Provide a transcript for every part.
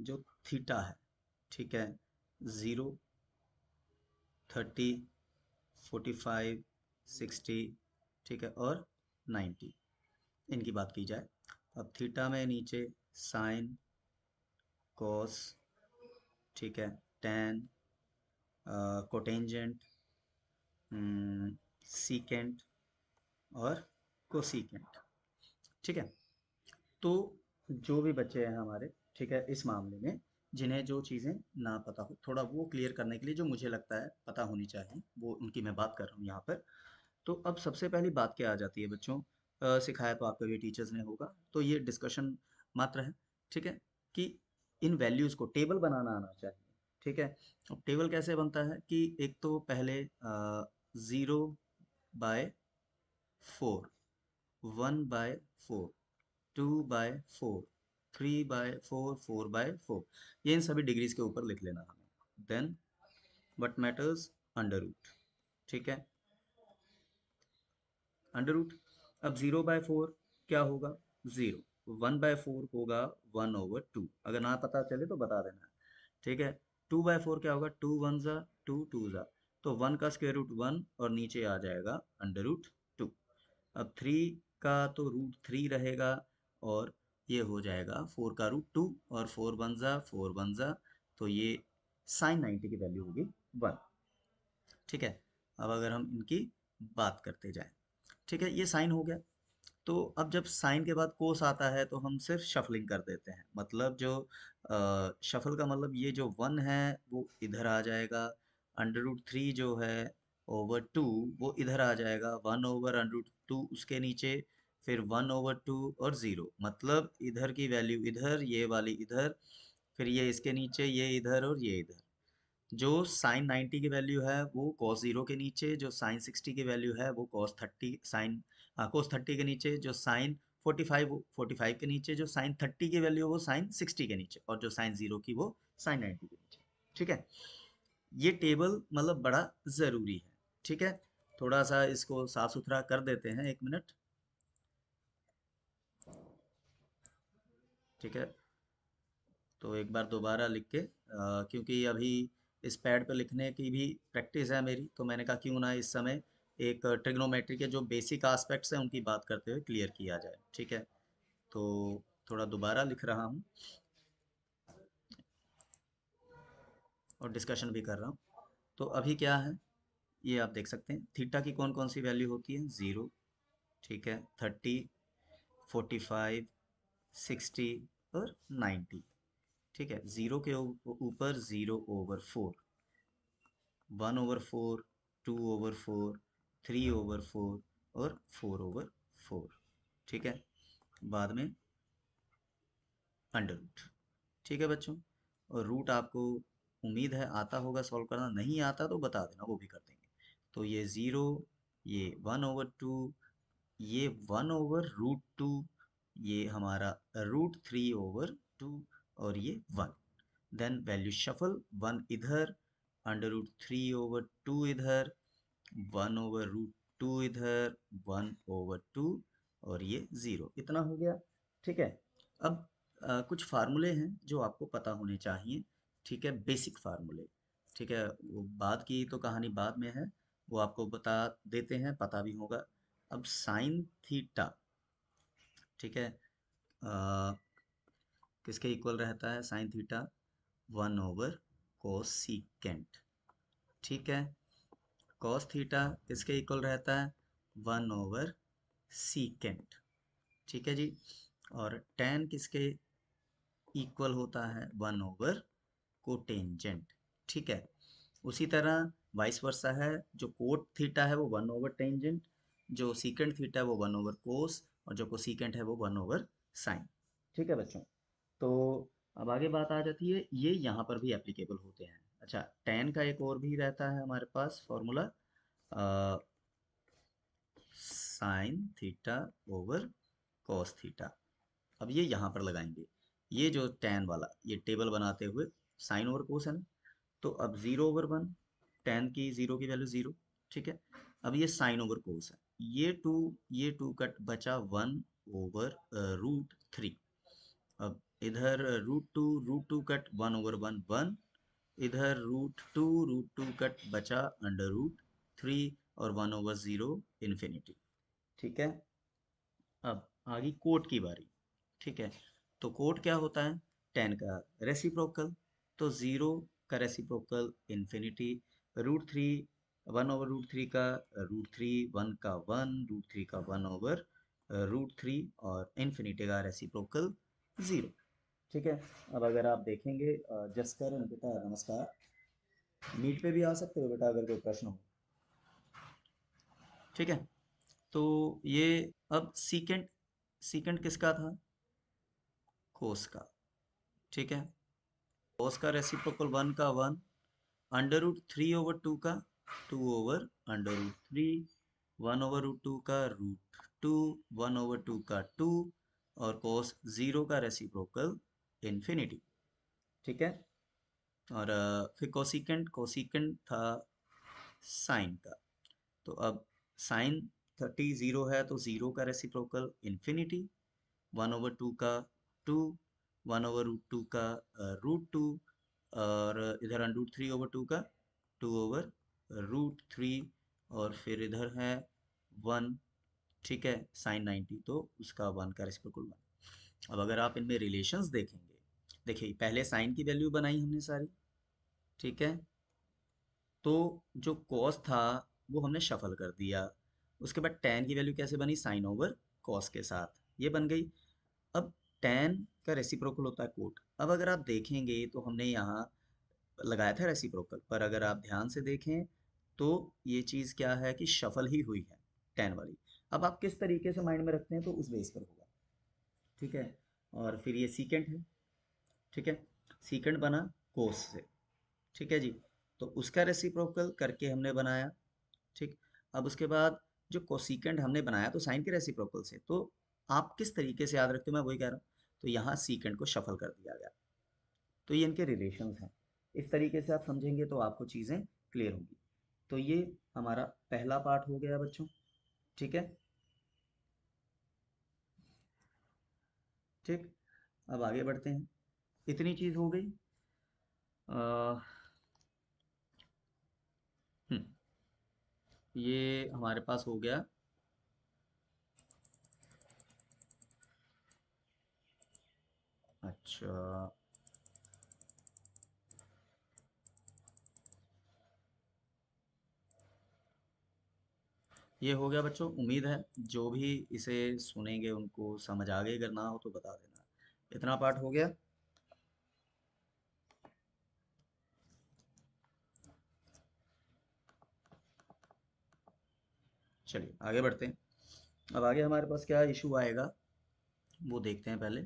जो थीटा है, ठीक है, 0, 30, 45, 60, ठीक है, और 90, इनकी बात की जाए। अब थीटा में नीचे साइन, कॉस, ठीक है, टेन, कोटेंजेंट, सीकेंट और कोसीकेंट, ठीक है। तो जो भी बच्चे हैं हमारे, ठीक है, इस मामले में जिन्हें जो चीज़ें ना पता हो, थोड़ा वो क्लियर करने के लिए जो मुझे लगता है पता होनी चाहिए वो उनकी मैं बात कर रहा हूँ यहाँ पर। तो अब सबसे पहली बात क्या आ जाती है बच्चों, सिखाया तो आपको भी टीचर्स ने होगा, तो ये डिस्कशन मात्र है, ठीक है, कि इन वैल्यूज़ को टेबल बनाना आना चाहिए, ठीक है। अब टेबल कैसे बनता है कि एक तो पहले 0/4, 1/4, 2/4, 3/4, 4/4, ये इन सभी डिग्रीज के ऊपर लिख लेना हमें। Then what matters, under root, ठीक है, अंडर रूट। अब 0/4 क्या होगा, 0, 1/4 होगा 1/2, अगर ना पता चले तो बता देना, ठीक है। 2/4 क्या होगा, 2 1 ज़ा 2 2 ज़ा, तो 1 का स्क्वायर रूट 1 और नीचे आ जाएगा अंडर रूट 2। अब 3 का तो रूट 3 रहेगा और ये हो जाएगा 4 का रूट 2, और 4 1 ज़ा 4 1 ज़ा, तो ये साइन 90 की वैल्यू होगी 1, ठीक है। अब अगर हम इनकी बात करते जाएं, ठीक है, ये साइन हो गया। तो अब जब साइन के बाद कोस आता है तो हम सिर्फ शफलिंग कर देते हैं, मतलब जो शफल का मतलब ये जो 1 है वो इधर आ जाएगा, अंडर रूट 3 जो है ओवर 2 वो इधर आ जाएगा, 1 ओवर अंडर रूट 2 उसके नीचे, फिर 1 ओवर 2 और 0, मतलब इधर की वैल्यू इधर, ये वाली इधर, फिर ये इसके नीचे, ये इधर और ये इधर। जो साइन 90 की वैल्यू है वो कॉस 0 के नीचे, जो साइन 60 की वैल्यू है वो कॉस 30, साइन कॉस 30 के नीचे, जो साइन 45 वो 45 के नीचे, जो साइन 30 की वैल्यू है वो साइन 60 के नीचे, और जो साइन 0 की वो साइन 90 के नीचे, ठीक है। ये टेबल मतलब बड़ा ज़रूरी है, ठीक है। थोड़ा सा इसको साफ सुथरा कर देते हैं, 1 मिनट, ठीक है। तो एक बार दोबारा लिख के क्योंकि अभी इस पैड पे लिखने की भी प्रैक्टिस है मेरी, तो मैंने कहा क्यों ना इस समय एक ट्रिग्नोमेट्री के जो बेसिक एस्पेक्ट्स हैं उनकी बात करते हुए क्लियर किया जाए, ठीक है। तो थोड़ा दोबारा लिख रहा हूँ और डिस्कशन भी कर रहा हूँ। तो अभी क्या है, ये आप देख सकते हैं थीटा की कौन कौन सी वैल्यू होती है, 0, ठीक है, 30, 45, 60 और 90, ठीक है। 0 के ऊपर 0/4, 1/4, 2/4, 3/4 और 4/4, ठीक है। बाद में अंडर रूट, ठीक है बच्चों। और रूट आपको उम्मीद है आता होगा सॉल्व करना, नहीं आता तो बता देना, वो भी कर देंगे। तो ये 0, ये 1/2, ये 1/√2, ये हमारा √3/2 और ये 1। देन वैल्यू शफल, 1 इधर, अंडर रूट 3/2 इधर, 1/√2 इधर, 1/2 और ये 0, इतना हो गया, ठीक है। अब कुछ फार्मूले हैं जो आपको पता होने चाहिए, ठीक है, बेसिक फार्मूले, ठीक है। वो बाद की तो कहानी बाद में है, वो आपको बता देते हैं, पता भी होगा। अब साइन थीटा, ठीक है, किसके इक्वल रहता है साइन थीटा, 1/कोसिकेंट, ठीक है। कॉस थीटा किसके इक्वल रहता है, 1/सीकेंट, ठीक है जी। और टेन किसके इक्वल होता है, 1/कोटेंजेंट, ठीक है। उसी तरह वाइस वर्सा है, जो कोट थीटा है वो 1/टेंजेंट, जो सीकेंट थीटा है वो 1/कोस, और जो कोसीकेंट है वो 1/साइन, ठीक है बच्चों। तो अब आगे बात आ जाती है, ये यहाँ पर भी एप्लीकेबल होते हैं। अच्छा, टेन का एक और भी रहता है हमारे पास formula, sine theta over cos theta. अब ये यहाँ पर लगाएंगे, ये जो टेन वाला ये टेबल बनाते हुए साइन ओवर कोस है ना, तो अब 0/1, टेन की 0 की वैल्यू 0, ठीक है। अब ये साइन ओवर कोस है, ये टू कट बचा 1/√3। अब इधर रूट टू कट 1/1 1, इधर रूट टू कट बचा √3 और 1/0 इन्फिनिटी। ठीक है, अब आगे कोट की बारी। ठीक है, तो कोट क्या होता है? 10 का रेसिप्रोकल, तो 0 का रेसिप्रोकल इन्फिनिटी, √3 1/√3 का √3, 1 का 1 √3 का 1/√3 और इन्फिनिटी का रेसिप्रोकल 0। ठीक है, अब अगर आप देखेंगे जसकर बेटा नमस्कार, मीट पे भी आ सकते हो बेटा अगर कोई प्रश्न हो। ठीक है, तो ये अब सीकेंट, सीकेंट किसका था? कोस का। ठीक है, कोस का रेसिप्रोकल 1 का 1, √3/2 का 2/√3, 1/√2 का √2, 1/2 का 2 और कोस 0 का रेसिप्रोकल इन्फिनिटी। ठीक है, और फिर कोसिकेंट, कोसिकेंट था साइन का, तो अब साइन 30 है तो 0 का रेसिप्रोकल इन्फिनिटी, 1/2 का 2, 1/√2 का √2 और इधर √3/2 का 2/√3 और फिर इधर है 1। ठीक है, साइन 90 तो उसका 1 का रेसिप्रोकल 1। अब अगर आप इनमें रिलेशंस देखेंगे, देखिए पहले साइन की वैल्यू बनाई हमने सारी। ठीक है, तो जो कॉस था वो हमने शफल कर दिया, उसके बाद टेन की वैल्यू कैसे बनी? साइन ओवर कॉस के साथ, ये बन गई। अब टेन का रेसिप्रोकल होता है कोट। अब अगर आप देखेंगे तो हमने यहाँ लगाया था रेसिप्रोकल, पर अगर आप ध्यान से देखें तो ये चीज़ क्या है कि शफल ही हुई है टेन वाली। अब आप किस तरीके से माइंड में रखते हैं तो उस बेस पर होगा। ठीक है, और फिर ये सीकेंट है। ठीक है, सीकेंट बना कोस से। ठीक है जी, तो उसका रेसिप्रोकल करके हमने बनाया। ठीक, अब उसके बाद जो कोसिकेंट हमने बनाया तो साइन के रेसिप्रोकल से, तो आप किस तरीके से याद रखते हो मैं वही कह रहा हूँ। तो यहाँ सीकेंट को शफल कर दिया गया, तो ये इनके रिलेशंस हैं। इस तरीके से आप समझेंगे तो आपको चीज़ें क्लियर होंगी। तो ये हमारा पहला पार्ट हो गया बच्चों। ठीक है, ठीक, अब आगे बढ़ते हैं। इतनी चीज़ हो गई। अ, हम्म, ये हमारे पास हो गया। अच्छा, ये हो गया बच्चों। उम्मीद है जो भी इसे सुनेंगे उनको समझ आ गई, अगर ना हो तो बता देना। इतना पार्ट हो गया। चलिए आगे बढ़ते हैं। अब आगे हमारे पास क्या इशू आएगा वो देखते हैं पहले।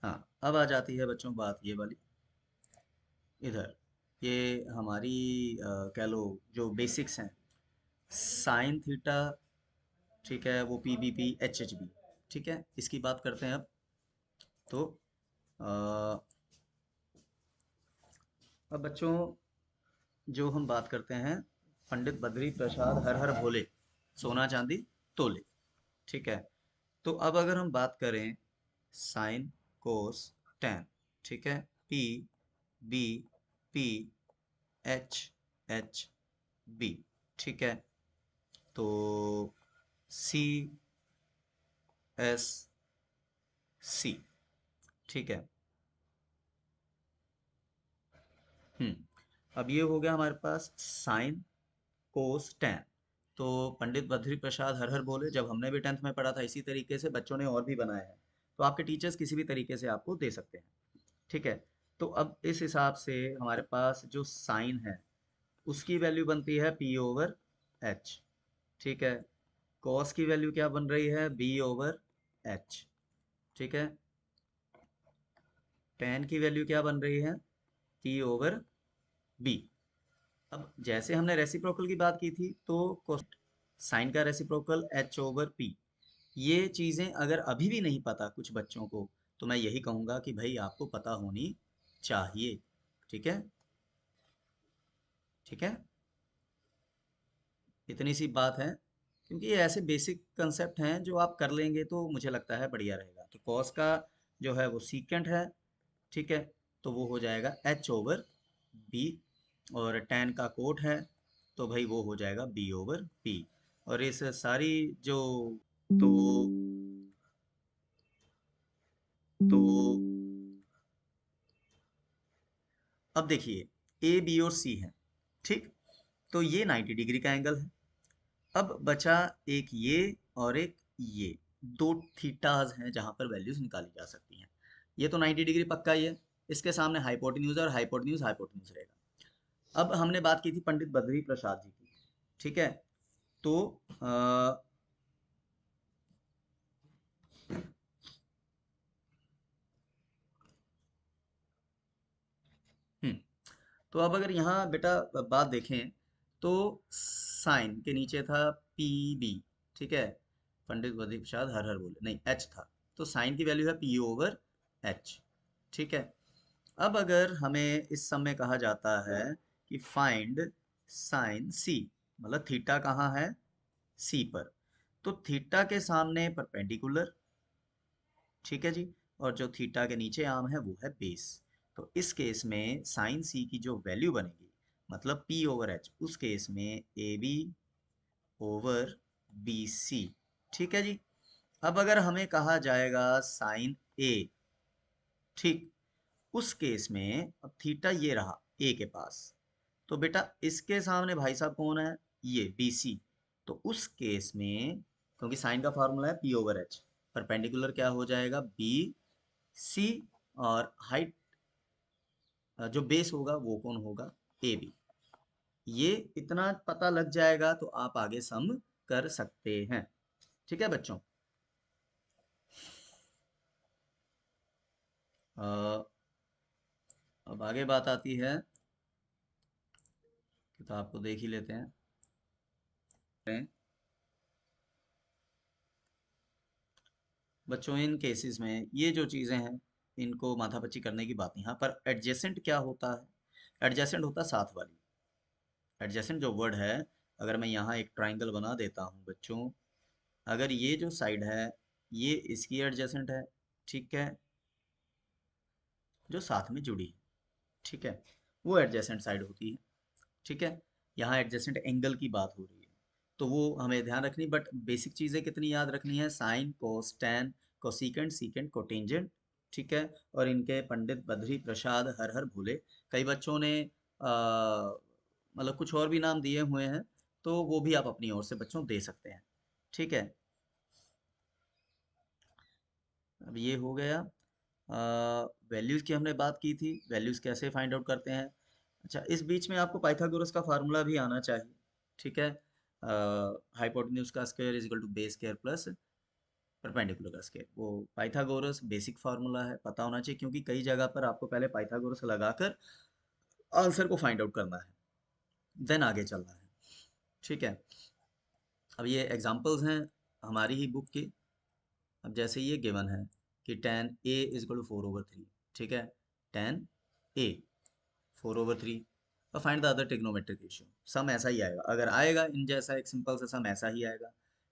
हाँ, अब आ जाती है बच्चों बात ये वाली। इधर ये हमारी कह लो जो बेसिक्स हैं, साइन थीटा। ठीक है, वो P B P H H B. ठीक है, इसकी बात करते हैं अब। तो अ, अब बच्चों जो हम बात करते हैं, पंडित बद्री प्रसाद हर हर भोले, सोना चांदी तोले। ठीक है, तो अब अगर हम बात करें साइन कोस टेन। ठीक है, P B P H H B. ठीक है, तो सी एस सी। ठीक है, अब ये हो गया हमारे पास साइन कोस टेन। तो पंडित बद्री प्रसाद हर हर बोले, जब हमने भी 10th में पढ़ा था इसी तरीके से बच्चों ने और भी बनाया है, तो आपके टीचर्स किसी भी तरीके से आपको दे सकते हैं। ठीक है, तो अब इस हिसाब से हमारे पास जो साइन है उसकी वैल्यू बनती है P/H। ठीक है, कॉस की वैल्यू क्या बन रही है? B/H। ठीक है, टेन की वैल्यू क्या बन रही है? P/B। अब जैसे हमने रेसिप्रोकल की बात की थी तो साइन का रेसिप्रोकल H/P। ये चीज़ें अगर अभी भी नहीं पता कुछ बच्चों को, तो मैं यही कहूँगा कि भाई आपको पता होनी चाहिए। ठीक है, ठीक है, इतनी सी बात है क्योंकि ये ऐसे बेसिक कंसेप्ट हैं जो आप कर लेंगे तो मुझे लगता है बढ़िया रहेगा। तो कॉस का जो है वो सीकेंट है, ठीक है, तो वो हो जाएगा एच ओवर बी, और tan का कोट है तो भाई वो हो जाएगा बी ओवर पी। और इस सारी जो, तो तो अब देखिए ए बी और सी है, ठीक, तो ये 90 डिग्री का एंगल है। अब बचा एक ये और एक ये, दो थीटाज हैं जहां पर वैल्यूज निकाली जा सकती हैं। ये तो 90 डिग्री पक्का ही है, इसके सामने हाइपोटेन्यूज और हाइपोटेन्यूज हाइपोटेन्यूज रहेगा। अब हमने बात की थी पंडित बद्री प्रसाद जी की, ठीक है, तो हम्म तो अब अगर यहाँ बेटा बात देखें तो साइन के नीचे था पी बी, ठीक है, पंडित बद्री प्रसाद हर हर बोले, नहीं एच था, तो साइन की वैल्यू है पी ओवर एच, ठीक है। अब अगर हमें इस सम में कहा जाता है कि फाइंड साइन सी, मतलब थीटा कहाँ है, सी पर, तो थीटा के सामने परपेंडिकुलर, ठीक है जी, और जो थीटा के नीचे आर्म है वो है बेस। तो इस केस में साइन सी की जो वैल्यू बनेगी, मतलब पी ओवर एच, उस केस में A B over B C, ठीक है जी। अब अगर हमें कहा जाएगा साइन ए, ठीक, उस केस में अब थीटा ये रहा ए के पास, तो बेटा इसके सामने भाई साहब कौन है, ये बी सी, तो उस केस में क्योंकि साइन का फॉर्मूला है पी ओवर एच, परपेंडिकुलर क्या हो जाएगा बी सी, और हाइट जो बेस होगा वो कौन होगा, ए बी। ये इतना पता लग जाएगा तो आप आगे सम कर सकते हैं, ठीक है बच्चों। अ, अब आगे बात आती है, किताब को देख ही लेते हैं। बच्चों इन केसेस में ये जो चीज़ें हैं इनको माथापच्ची करने की बात नहीं, यहाँ पर एडजेसेंट क्या होता है, एडजेसेंट होता है साथ वाली। एडजेसेंट जो वर्ड है, अगर मैं यहाँ एक ट्राइंगल बना देता हूँ बच्चों, अगर ये जो साइड है ये इसकी एडजेसेंट है, ठीक है, जो साथ में जुड़ी है, ठीक है, वो एडजेसेंट साइड होती है, ठीक है। यहाँ एडजेसेंट एंगल की बात हो रही है तो वो हमें ध्यान रखनी, बट बेसिक चीज़ें कितनी याद रखनी है, sine cos tan cosecant secant cotangent, ठीक है। और इनके पंडित बद्री प्रसाद हर हर भोले, कई बच्चों ने मतलब कुछ और भी नाम दिए हुए हैं, तो वो भी आप अपनी ओर से बच्चों दे सकते हैं, ठीक है। अब ये हो गया, वैल्यूज़ की हमने बात की थी, वैल्यूज़ कैसे फाइंड आउट करते हैं। अच्छा इस बीच में आपको पाइथागोरस का फार्मूला भी आना चाहिए, ठीक है, हाइपोटेन्यूज का square is equal to base square plus perpendicular का स्क्वायर, वो पाइथागोरस बेसिक फार्मूला है, पता होना चाहिए, क्योंकि कई जगह पर आपको पहले पाइथागोरस लगाकर आंसर को फाइंड आउट करना है, देन आगे चलना है, ठीक है। अब ये एग्जांपल्स हैं हमारी ही बुक की। अब जैसे ये गिवन है कि tan a is equal to 4/3, ठीक है, tan a 4/3, और find the other trigonometric ratio, सम ऐसा ही आएगा, अगर आएगा इन जैसा एक सिंपल सा सम ऐसा ही आएगा,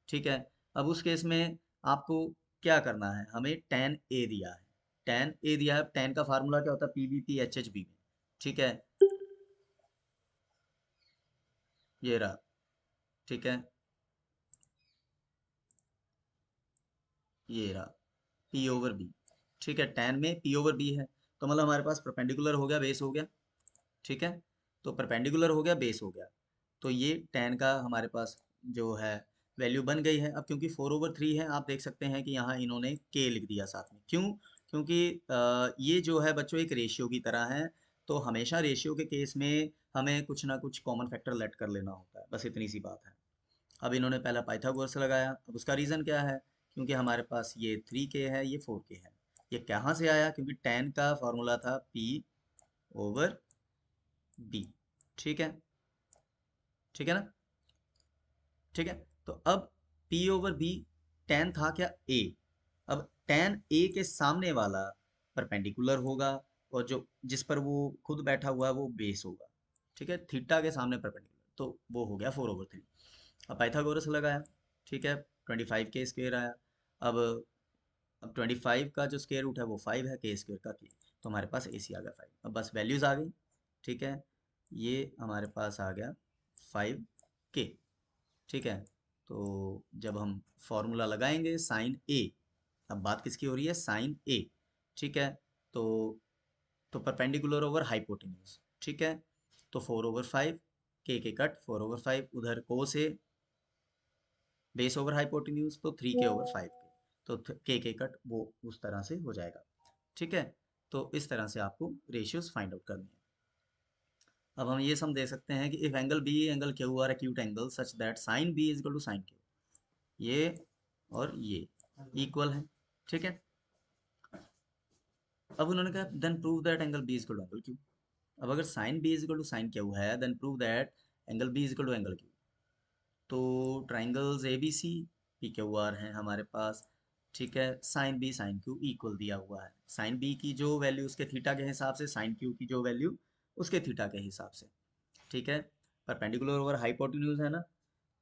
ठीक है। अब उस केस में आपको क्या करना है, हमें tan a दिया है, tan a दिया है, tan का फार्मूला क्या होता है P B P H H B में, ठीक है, ये रहा, ठीक है, ये रहा पी ओवर बी, ठीक है, tan में पी ओवर बी है, तो मतलब हमारे पास परपेंडिकुलर हो गया बेस हो गया, ठीक है, तो परपेंडिकुलर हो गया बेस हो गया, तो ये tan का हमारे पास जो है वैल्यू बन गई है। अब क्योंकि 4/3 है, आप देख सकते हैं कि यहाँ इन्होंने k लिख दिया साथ में, क्यों, क्योंकि ये जो है बच्चों एक रेशियो की तरह है, तो हमेशा रेशियो के केस में हमें कुछ ना कुछ कॉमन फैक्टर लेट कर लेना होता है, बस इतनी सी बात है। अब इन्होंने पहला पाइथागोरस लगाया, अब उसका रीज़न क्या है, क्योंकि हमारे पास ये 3k है ये 4k है, ये कहाँ से आया, क्योंकि tan का फॉर्मूला था p ओवर b, ठीक है, ठीक है ना, ठीक है। तो अब p ओवर b, tan था क्या a, अब tan a के सामने वाला परपेंडिकुलर होगा, और जो जिस पर वो खुद बैठा हुआ है वो बेस होगा, ठीक है, थीटा के सामने परपेंडिकुलर, तो वो हो गया 4/3। अब पाइथागोरस लगाया, ठीक है, 25 के स्क्वायर आया। अब अब 25 का जो स्क्वायर रूट है वो 5 है, के स्क्वायर का के, तो हमारे पास ए सी आ गया 5। अब बस वैल्यूज आ गई। ठीक है, ये हमारे पास आ गया 5 के। ठीक है, तो जब हम फॉर्मूला लगाएंगे साइन ए, अब बात किसकी हो रही है, साइन ए। ठीक है, तो परपेंडिकुलर ओवर हाइपोटेन्यूज। ठीक है, तो 4/5, के कट 4/5, उधर कोस ए बेस ओवर हाइपोटेन्यूज, तो 3 के/5 के, तो के कट वो उस तरह से हो जाएगा। ठीक है, तो इस तरह से आपको रेशियोज फाइंड आउट करनी है। अब हम ये सम दे सकते हैं कि if angle B angle Q R acute angle such that sine B is equal to sine Q, ये और ये इक्वल है। ठीक है, अब उन्होंने कहा then prove that angle B is equal to angle Q. अब अगर sine B is equal to sine Q है, then prove that angle B is equal to angle Q. तो triangles A B C P Q R हैं हमारे पास। ठीक है, sine B sine Q equal दिया हुआ है, साइन बी की जो वैल्यू उसके थीटा के हिसाब से, साइन क्यू की जो वैल्यू उसके थीटा के हिसाब से। ठीक है, परपेंडिकुलर ओवर हाइपोटेन्यूज है ना,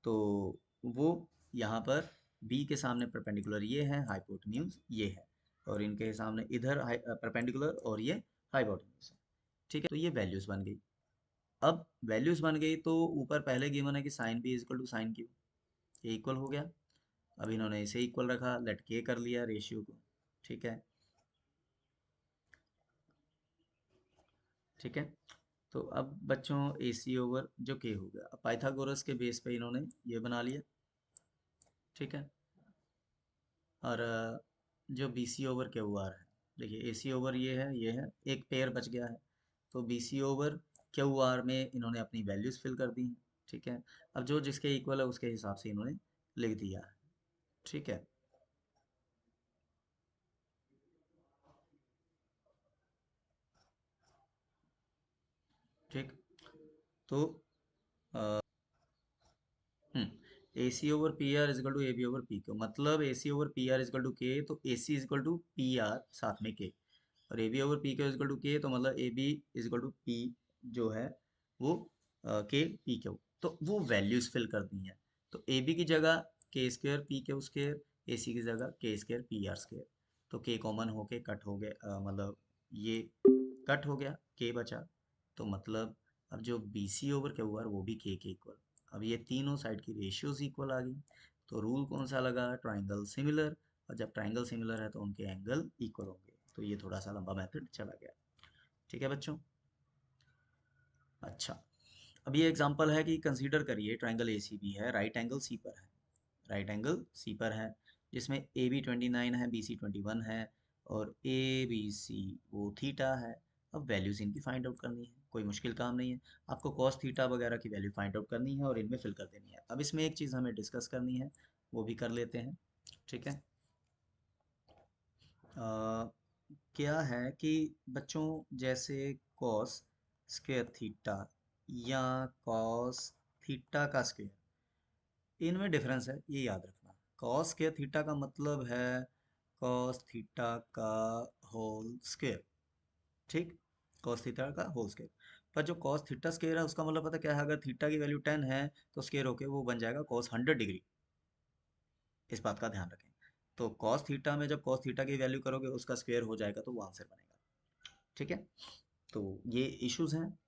तो वो यहाँ पर बी के सामने परपेंडिकुलर ये है, हाइपोटेन्यूज ये है, और इनके सामने इधर परपेंडिकुलर और ये हाइपोटेन्यूज है। ठीक है, तो ये वैल्यूज बन गई। अब वैल्यूज बन गई तो ऊपर पहले गिवन है कि sine B is equal to sine Q, ये इक्वल हो गया। अब इन्होंने इसे इक्वल रखा, लेट के कर लिया रेशियो को। ठीक है, ठीक है, तो अब बच्चों ए सी ओवर जो के हो गया, अब पाइथागोरस के बेस पे इन्होंने ये बना लिया। ठीक है, और जो B C over Q R है, देखिए ए सी ओवर ये है, एक पेयर बच गया है, तो B C over Q R में इन्होंने अपनी वैल्यूज फिल कर दी हैं। ठीक है, अब जो जिसके इक्वल है उसके हिसाब से इन्होंने लिख दिया है। ठीक है, ठीक, तो A C over P R equal to A B over P Q, मतलब A C over P R equal to K, तो A C equal to P R साथ में के, और A B over P Q equal to K, तो मतलब A B equal to P जो है वो के पी क्यू, तो वो वैल्यूज फिल कर दी हैं। तो ए बी की जगह के स्क्र पी क्यू स्क्र, ए सी की जगह के स्क्र पी आर स्क्र, तो के कॉमन होके कट हो गए, मतलब ये कट हो गया, के बचा, तो मतलब अब जो B C over Q R वो भी के इक्वल। अब ये तीनों साइड की रेशियोज इक्वल आ गई, तो रूल कौन सा लगा, ट्राइंगल सिमिलर, और जब ट्राइंगल सिमिलर है तो उनके एंगल इक्वल होंगे, तो ये थोड़ा सा लंबा मेथड चला गया। ठीक है बच्चों, अच्छा, अब ये एग्जांपल है कि कंसीडर करिए ट्राइंगल ए सी बी है, राइट एंगल सी पर है, राइट एंगल सी पर है, जिसमें ए बी 29 है, बी सी 21 है, और ए बी सी वो थीटा है। अब वैल्यूज इनकी फाइंड आउट करनी है, कोई मुश्किल काम नहीं है, आपको कॉस थीटा वगैरह की वैल्यू फाइंड आउट करनी है और इनमें फिल कर देनी है। अब इसमें एक चीज़ हमें डिस्कस करनी है, वो भी कर लेते हैं। ठीक है, क्या है कि बच्चों जैसे कॉस स्क्वायर थीटा या कॉस थीटा का स्क्वायर, इनमें डिफरेंस है, ये याद रखना। कॉस स्क्वायर थीटा का मतलब है कॉस थीटा का होल स्क्वायर। ठीक, कॉस थीटा का होल स्क्वायर, पर जो कॉस थीटा स्क्वायर है उसका मतलब पता क्या है, अगर थीटा की वैल्यू 10 है तो स्क्वायर होके वो बन जाएगा कॉस 100 डिग्री, इस बात का ध्यान रखें। तो कॉस थीटा में जब कॉस थीटा की वैल्यू करोगे उसका स्क्वायर हो जाएगा, तो वो आंसर बनेगा। ठीक है, तो ये इश्यूज हैं।